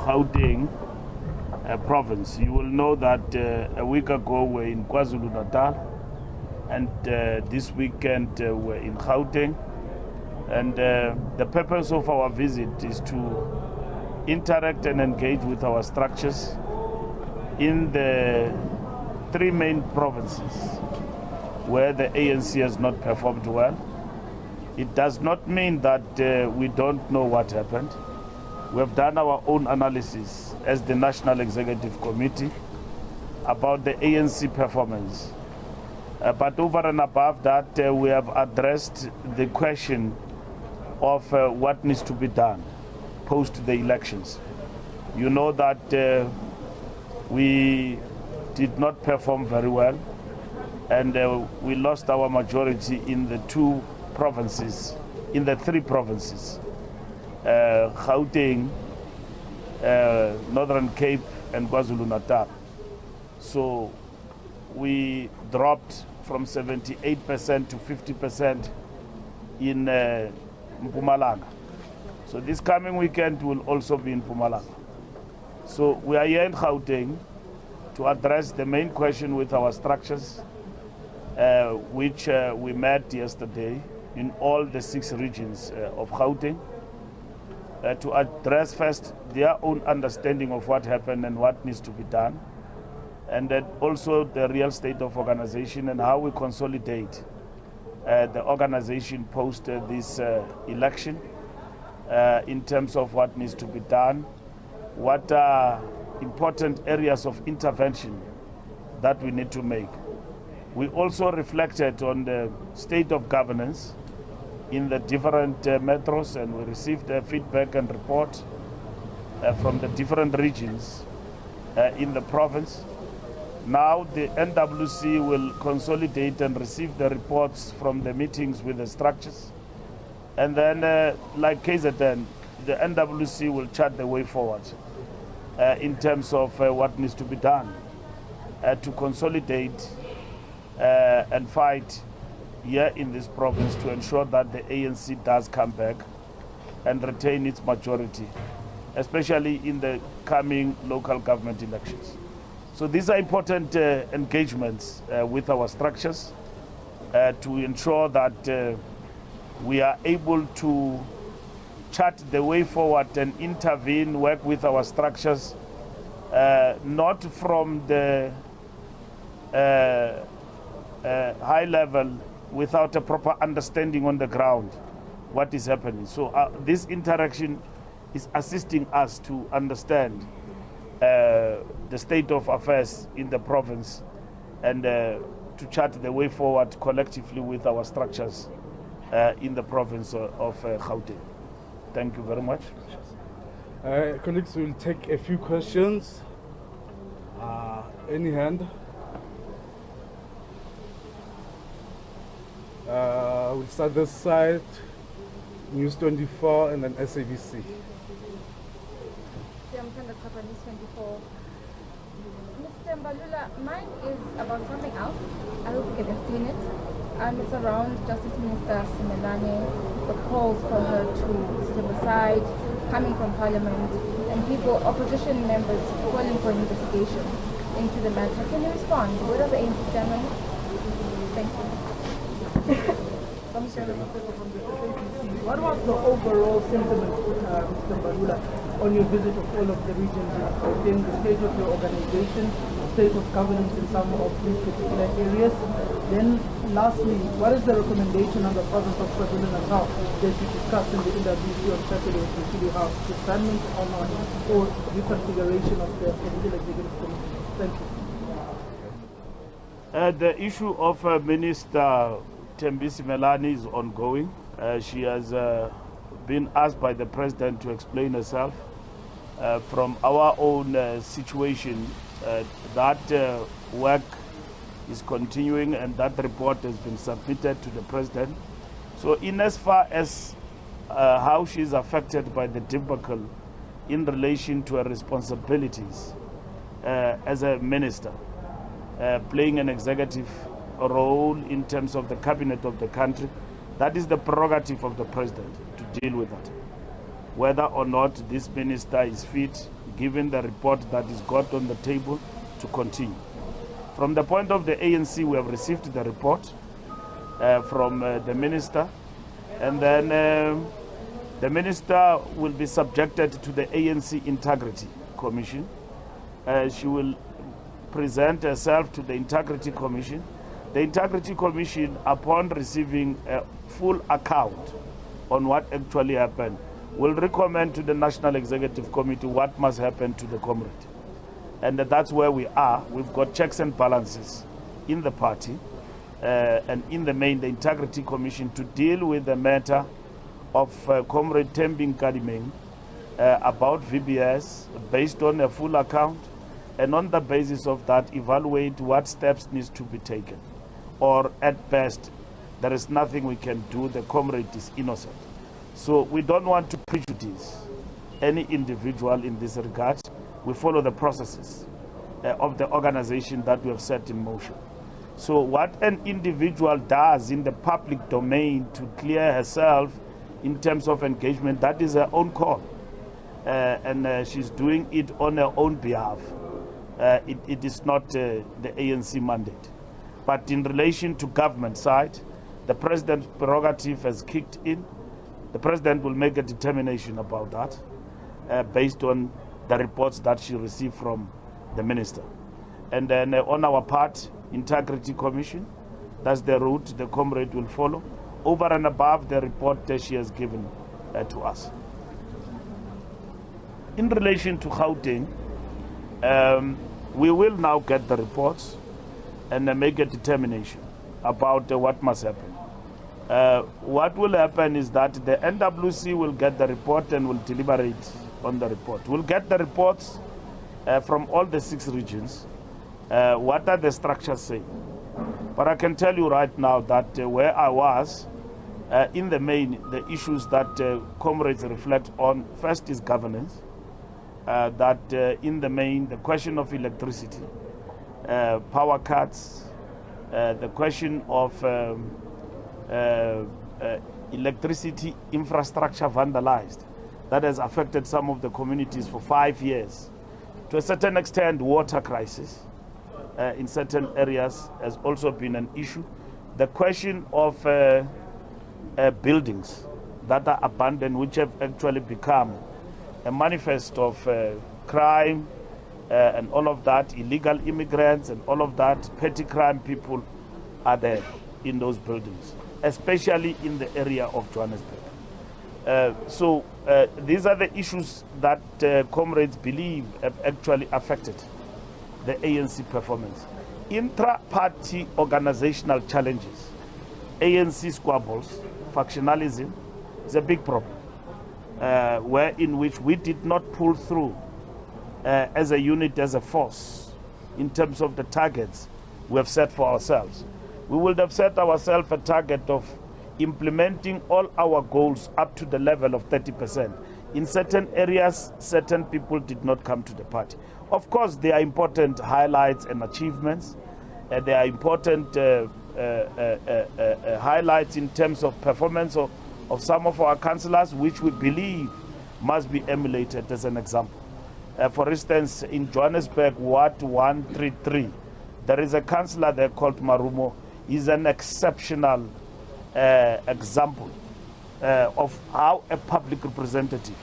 Gauteng province. You will know that a week ago we're in KwaZulu-Natal, and this weekend we're in Gauteng. And the purpose of our visit is to interact and engage with our structures in the three main provinces where the ANC has not performed well. It does not mean that we don't know what happened. We have done our own analysis as the National Executive Committee about the ANC performance. But over and above that, we have addressed the question of what needs to be done post the elections. You know that we did not perform very well, and we lost our majority in the two provinces, in the three provinces, Gauteng, Northern Cape, and KwaZulu-Natal. So we dropped from 78% to 50% in Mpumalanga. So this coming weekend will also be in Mpumalanga. So we are here in Gauteng to address the main question with our structures, which we met yesterday in all the 6 regions of Gauteng, to address first their own understanding of what happened and what needs to be done, and then also the real state of organization and how we consolidate the organization post this election in terms of what needs to be done, what are important areas of intervention that we need to make. We also reflected on the state of governance in the different metros, and we received feedback and report from the different regions in the province. Now the NWC will consolidate and receive the reports from the meetings with the structures. And then, like KZN, the NWC will chart the way forward in terms of what needs to be done to consolidate and fight here in this province to ensure that the ANC does come back and retain its majority, especially in the coming local government elections. So these are important engagements with our structures to ensure that we are able to chart the way forward and intervene, work with our structures, not from the high level without a proper understanding on the ground what is happening. So this interaction is assisting us to understand the state of affairs in the province and to chart the way forward collectively with our structures in the province of Gauteng. Thank you very much. Colleagues, we'll take a few questions. Any hand? We'll start this side, News 24 and then SABC. Mr. Mbalula, mine is about something else. I hope you can explain it. And it's around Justice Minister Simelane, the calls for her to step aside, coming from Parliament, and people, opposition members, calling for an investigation into the matter. Can you respond? What are the ANC stand on it? Thank you. What was the overall sentiment, Mr. Mbalula, on your visit of all of the regions in the state of your organization, state of governance in some of these particular areas? Then lastly, what is the recommendation on the province of KwaZulu-Natal that you discussed in the NWC on Saturday at the City House? Disbandment or not, or reconfiguration of the Provincial Executive Committee? Thank you. The issue of Minister Simelane is ongoing. She has been asked by the President to explain herself. From our own situation, that work is continuing, and that report has been submitted to the President. So in as far as how she is affected by the debacle in relation to her responsibilities as a minister, playing an executive role in terms of the cabinet of the country, that is the prerogative of the President to deal with that. whether or not this minister is fit, given the report that is got on the table, to continue. From the point of the ANC, we have received the report from the minister, and then the minister will be subjected to the ANC Integrity Commission. She will present herself to the Integrity Commission. The Integrity Commission, upon receiving a full account on what actually happened, will recommend to the National Executive Committee what must happen to the comrade. And that's where we are. We've got checks and balances in the party, and in the main, the Integrity Commission, to deal with the matter of Comrade Tembing Kadimeng about VBS based on a full account, and on the basis of that, evaluate what steps needs to be taken. Or at best, there is nothing we can do. The comrade is innocent. So we don't want to prejudice any individual in this regard. We follow the processes of the organization that we have set in motion. So what an individual does in the public domain to clear herself in terms of engagement, that is her own call. And she's doing it on her own behalf. It is not the ANC mandate. But in relation to government side, the president's prerogative has kicked in. The president will make a determination about that based on the reports that she received from the minister. And then on our part, Integrity Commission, that's the route the comrade will follow, over and above the report that she has given to us. In relation to Gauteng, we will now get the reports and make a determination about what must happen. What will happen is that the NWC will get the report and will deliberate on the report. We'll get the reports from all the 6 regions. What are the structures saying? But I can tell you right now that where I was, in the main, the issues that comrades reflect on, first is governance. That in the main, the question of electricity, power cuts, the question of electricity infrastructure vandalized, that has affected some of the communities for 5 years. To a certain extent, water crisis in certain areas has also been an issue. The question of buildings that are abandoned, which have actually become a manifest of crime and all of that, illegal immigrants and all of that, petty crime people are there in those buildings, especially in the area of Johannesburg. So these are the issues that comrades believe have actually affected the ANC performance. Intra-party organizational challenges, ANC squabbles, factionalism is a big problem, where in which we did not pull through as a unit, as a force, in terms of the targets we have set for ourselves. We would have set ourselves a target of implementing all our goals up to the level of 30%. In certain areas, certain people did not come to the party. Of course, there are important highlights and achievements. There are important highlights in terms of performance of some of our councillors, which we believe must be emulated as an example. For instance, in Johannesburg, Ward 133, there is a councillor there called Marumo. He's an exceptional example of how a public representative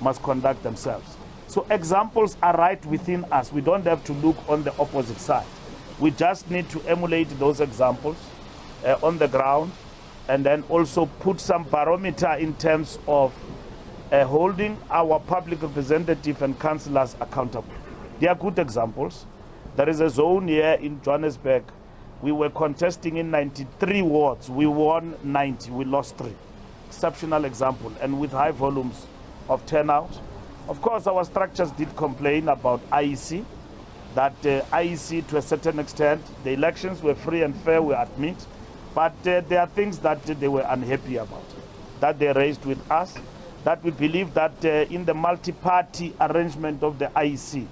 must conduct themselves. So examples are right within us. We don't have to look on the opposite side. We just need to emulate those examples on the ground, and then also put some barometer in terms of holding our public representative and councillors accountable. They are good examples. There is a zone here in Johannesburg. We were contesting in 93 wards. We won 90. We lost 3. Exceptional example, and with high volumes of turnout. Of course, our structures did complain about IEC, that IEC, to a certain extent, the elections were free and fair, we admit, but there are things that they were unhappy about, that they raised with us, that we believe that in the multi-party arrangement of the IEC,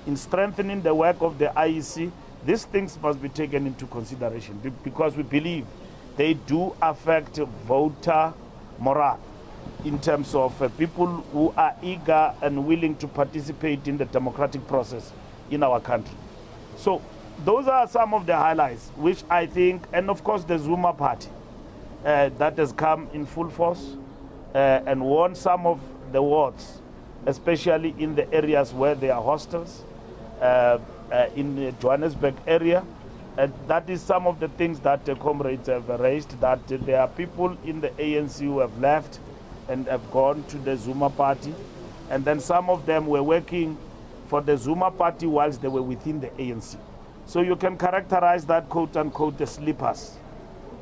in strengthening the work of the IEC, these things must be taken into consideration, because we believe they do affect voter morale. in terms of people who are eager and willing to participate in the democratic process in our country. So those are some of the highlights, which I think, and of course the Zuma party that has come in full force and won some of the wards, especially in the areas where there are hostels, in the Johannesburg area. That is some of the things that the comrades have raised, that there are people in the ANC who have left and have gone to the Zuma party, and then some of them were working for the Zuma party whilst they were within the ANC. So you can characterize that, quote unquote, the sleepers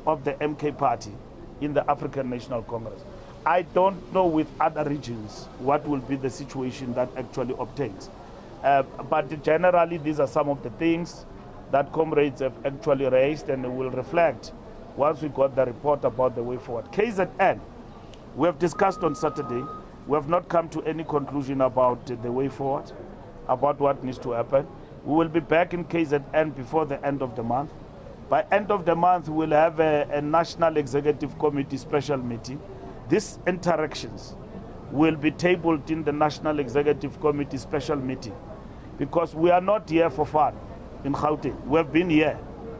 of the MK party in the African National Congress. I don't know with other regions what will be the situation that actually obtains. But generally, these are some of the things that comrades have actually raised, and will reflect once we got the report about the way forward. KZN, we have discussed on Saturday. We have not come to any conclusion about the way forward, about what needs to happen. We will be back in KZN before the end of the month. By end of the month, we'll have a National Executive Committee special meeting. These interactions will be tabled in the National Executive Committee special meeting, because we are not here for fun in Gauteng. We have been here.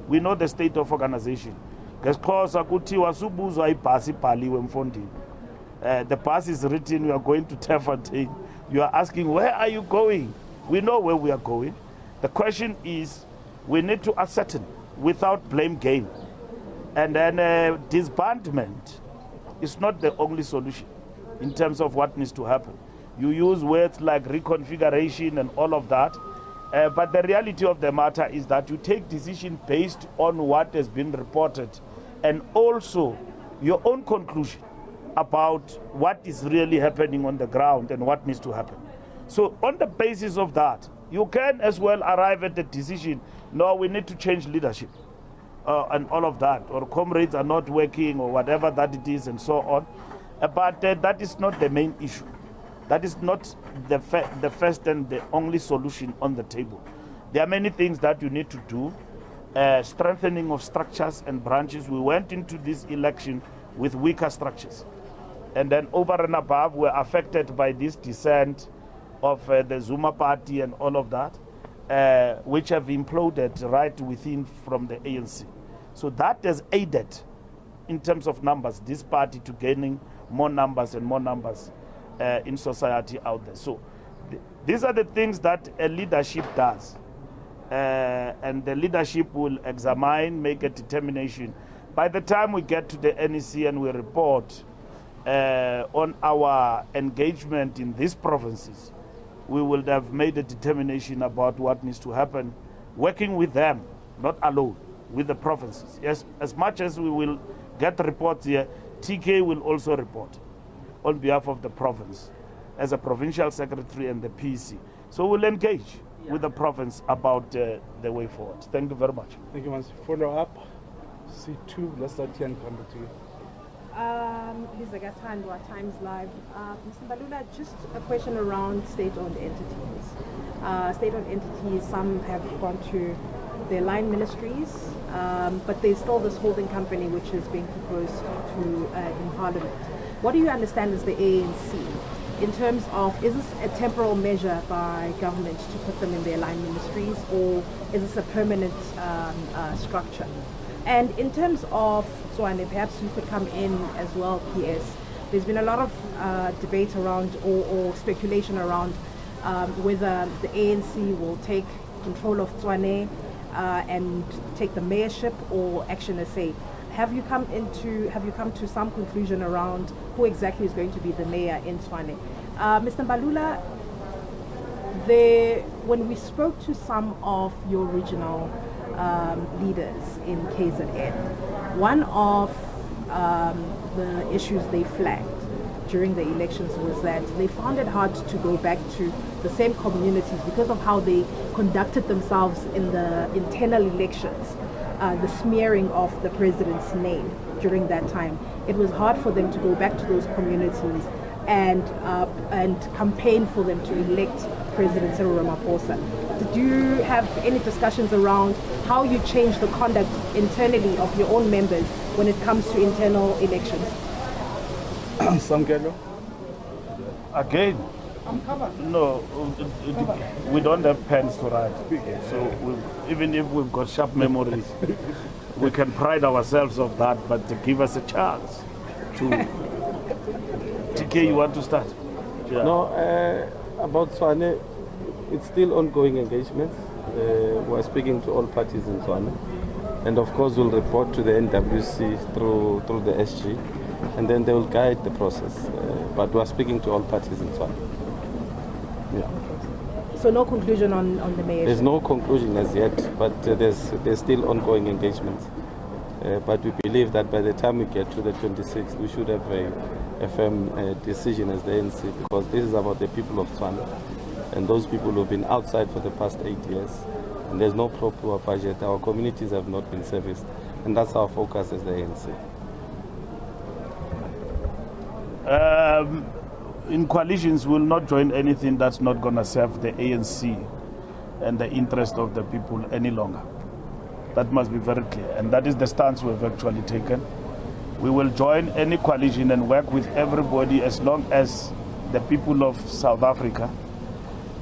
We know the state of organization. The pass is written, we are going to Tefontein. You are asking, where are you going? We know where we are going. The question is, we need to ascertain without blame game. And then disbandment is not the only solution in terms of what needs to happen. You use words like reconfiguration and all of that. But the reality of the matter is that you take decision based on what has been reported, and also your own conclusion about what is really happening on the ground and what needs to happen. So on the basis of that, you can as well arrive at the decision, no, we need to change leadership and all of that, or comrades are not working, or whatever that it is, and so on. But that is not the main issue. That is not the first and the only solution on the table. There are many things that you need to do. Strengthening of structures and branches. We went into this election with weaker structures. And then over and above, we're affected by this descent of the Zuma party and all of that, which have imploded right within from the ANC. So that has aided, in terms of numbers, this party to gaining more numbers and more numbers in society out there. So these are the things that a leadership does. And the leadership will examine, make a determination. By the time we get to the NEC and we report on our engagement in these provinces, we will have made a determination about what needs to happen, working with them, not alone, with the provinces. Yes, as much as we will get reports here, TK will also report on behalf of the province as a provincial secretary and the PEC. So we'll engage with the province about the way forward. Thank you very much. Thank you, Mans. Follow up. C2, let's start here and come back to you. Lisa Gatandwa, Times Live. Mr. Mbalula, just a question around state-owned entities. State-owned entities, some have gone to their line ministries, but there's still this holding company which is being proposed to in Parliament. What do you understand as the ANC in terms of, is this a temporal measure by government to put them in their line ministries, or is this a permanent structure? And in terms of Tshwane, perhaps you could come in as well, PS. There's been a lot of debate around or speculation around whether the ANC will take control of Tshwane and take the mayorship, or Action SA. Have you come to some conclusion around who exactly is going to be the mayor in Tshwane? Mr. Mbalula, when we spoke to some of your regional leaders in KZN, one of the issues they flagged during the elections was that they found it hard to go back to the same communities because of how they conducted themselves in the internal elections, the smearing of the president's name during that time. It was hard for them to go back to those communities and campaign for them to elect President Cyril Ramaphosa. Did you have any discussions around how you change the conduct internally of your own members when it comes to internal elections? Samkelo? Again, no, we don't have pens to write. So even if we've got sharp memories, we can pride ourselves of that, but to give us a chance to... TK, you want to start? Yeah. No, about Tswane, it's still ongoing engagements. We're speaking to all parties in Tswane. And of course, we'll report to the NWC through the SG, and then they will guide the process. But we're speaking to all parties in Tswane. Yeah. So no conclusion on the mayor? There's no conclusion as yet, but there's still ongoing engagements. But we believe that by the time we get to the 26th, we should have a firm decision as the ANC, because this is about the people of Tswane, and those people who have been outside for the past 8 years, and there's no proper budget. Our communities have not been serviced, and that's our focus as the ANC. In coalitions, we'll not join anything that's not going to serve the ANC and the interest of the people any longer. That must be very clear, and that is the stance we've actually taken. We will join any coalition and work with everybody as long as the people of South Africa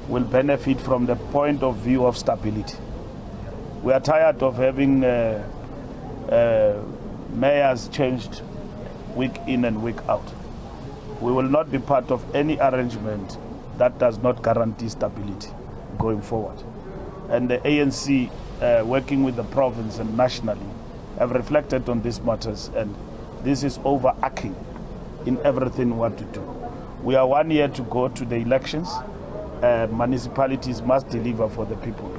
will benefit from the point of view of stability. We are tired of having mayors changed week in and week out. We will not be part of any arrangement that does not guarantee stability going forward. And the ANC, working with the province and nationally, have reflected on these matters, and this is overarching in everything what to do. We are 1 year to go to the elections. Municipalities must deliver for the people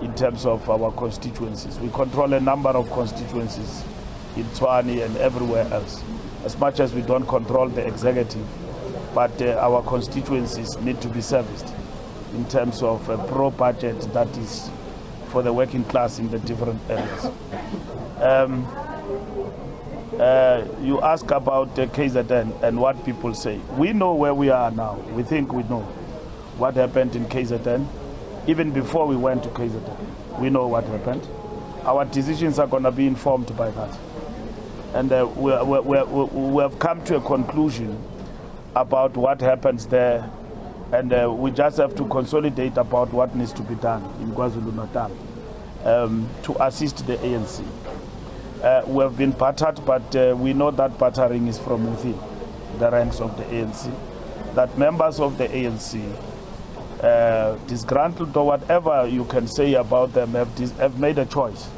in terms of our constituencies. We control a number of constituencies in Tswane and everywhere else. As much as we don't control the executive, but our constituencies need to be serviced in terms of a pro-budget that is for the working class in the different areas. You ask about KZN and what people say. We know where we are now. We think we know what happened in KZN. Even before we went to KZN, we know what happened. Our decisions are going to be informed by that. And we have come to a conclusion about what happens there, and we just have to consolidate about what needs to be done in KwaZulu-Natal to assist the ANC. We have been battered, but we know that battering is from within the ranks of the ANC, that members of the ANC, disgruntled or whatever you can say about them, have made a choice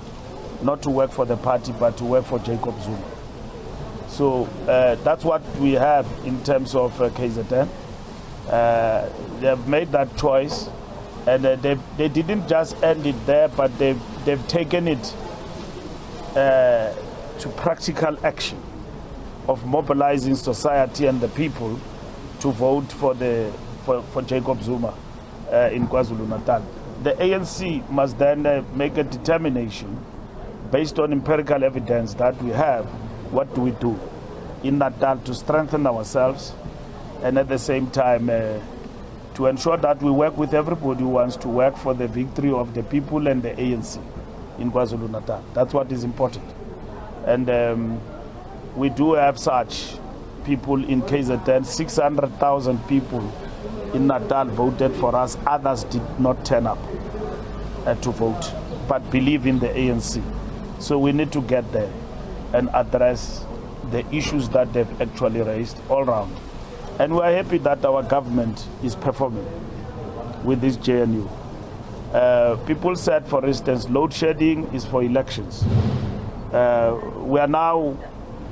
not to work for the party but to work for Jacob Zuma. So that's what we have in terms of KZN. They have made that choice, and they didn't just end it there, but they've taken it to practical action of mobilizing society and the people to vote for Jacob Zuma in KwaZulu-Natal. The ANC must then make a determination based on empirical evidence that we have. What do we do in Natal to strengthen ourselves, and at the same time to ensure that we work with everybody who wants to work for the victory of the people and the ANC in KwaZulu-Natal. That's what is important. And we do have such people in KZN. 600,000 people in Natal voted for us. Others did not turn up to vote, but believe in the ANC. So we need to get there and address the issues that they've actually raised all around. And we are happy that our government is performing with this JNU. People said, for instance, load shedding is for elections. We are now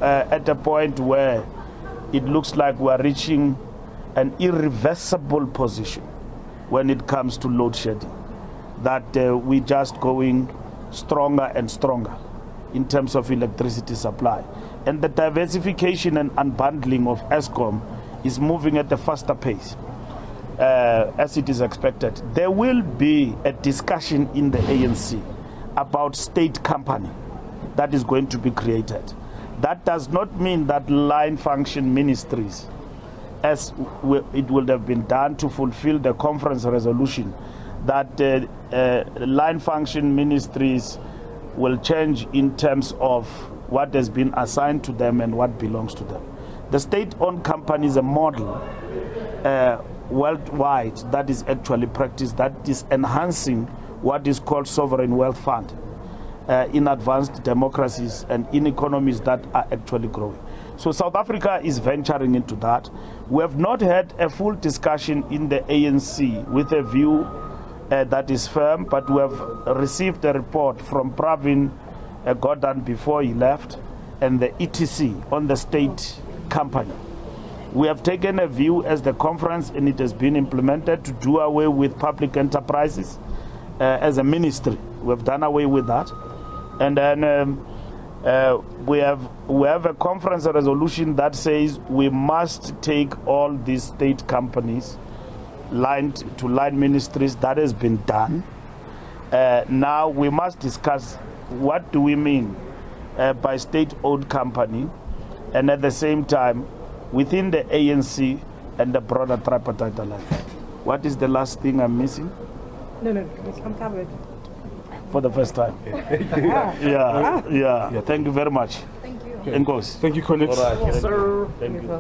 at a point where it looks like we are reaching an irreversible position when it comes to load shedding, that we're just going stronger and stronger in terms of electricity supply. And the diversification and unbundling of Eskom is moving at a faster pace, as it is expected. There will be a discussion in the ANC about state company that is going to be created. That does not mean that line function ministries, as it would have been done to fulfill the conference resolution, that line function ministries will change in terms of what has been assigned to them and what belongs to them. The state-owned company is a model worldwide that is actually practiced, that is enhancing what is called sovereign wealth fund in advanced democracies and in economies that are actually growing. So South Africa is venturing into that. We have not had a full discussion in the ANC with a view that is firm, but we have received a report from Pravin Gordhan before he left and the ETC on the state company. We have taken a view as the conference, and it has been implemented, to do away with public enterprises as a ministry. We have done away with that. And then we have a conference resolution that says we must take all these state companies to line ministries. That has been done. Now we must discuss what do we mean by state-owned company, and at the same time within the ANC and the broader tripartite alliance. What is the last thing I'm missing? No, I'm covered. For the first time. Yeah. Thank you very much. Thank you. Enkos. Thank you, Connect. Yes, sir. Thank you.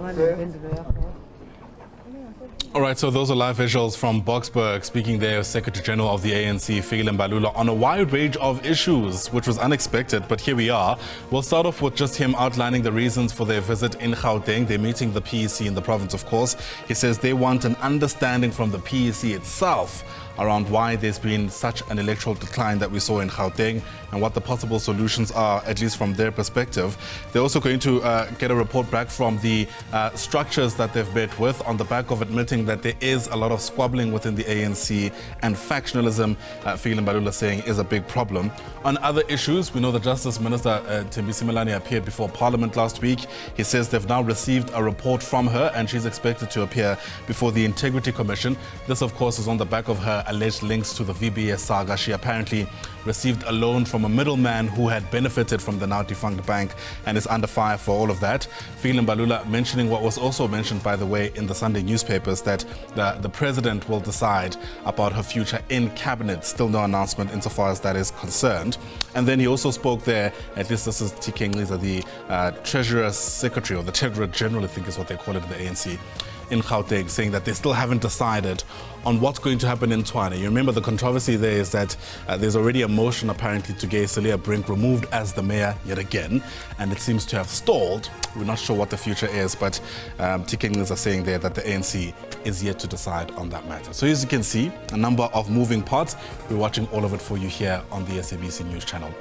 All right, so those are live visuals from Boksburg, speaking there, Secretary General of the ANC, Mbalula, on a wide range of issues, which was unexpected, but here we are. We'll start off with just him outlining the reasons for their visit in Gauteng. They're meeting the PEC in the province, of course. He says they want an understanding from the PEC itself around why there's been such an electoral decline that we saw in Gauteng and what the possible solutions are, at least from their perspective. They're also going to get a report back from the structures that they've met with on the back of admitting that there is a lot of squabbling within the ANC and factionalism, Mbalula saying, is a big problem. On other issues, we know the Justice Minister, Thembisi Melane, appeared before Parliament last week. He says they've now received a report from her and she's expected to appear before the Integrity Commission. This, of course, is on the back of her alleged links to the VBS saga. She apparently received a loan from a middleman who had benefited from the now defunct bank and is under fire for all of that. Mbalula mentioning what was also mentioned, by the way, in the Sunday newspapers, that the president will decide about her future in cabinet. Still no announcement insofar as that is concerned. And then he also spoke there, at least this is TK Ngqiza, the Treasurer Secretary, or the Treasurer General, I think is what they call it in the ANC, in Gauteng, saying that they still haven't decided on what's going to happen in Tshwane. You remember the controversy there is that there's already a motion apparently to get Celia Brink removed as the mayor yet again, and it seems to have stalled. We're not sure what the future is, but TK Ngqiza are saying there that the ANC is yet to decide on that matter. So as you can see, a number of moving parts. We're watching all of it for you here on the SABC News Channel.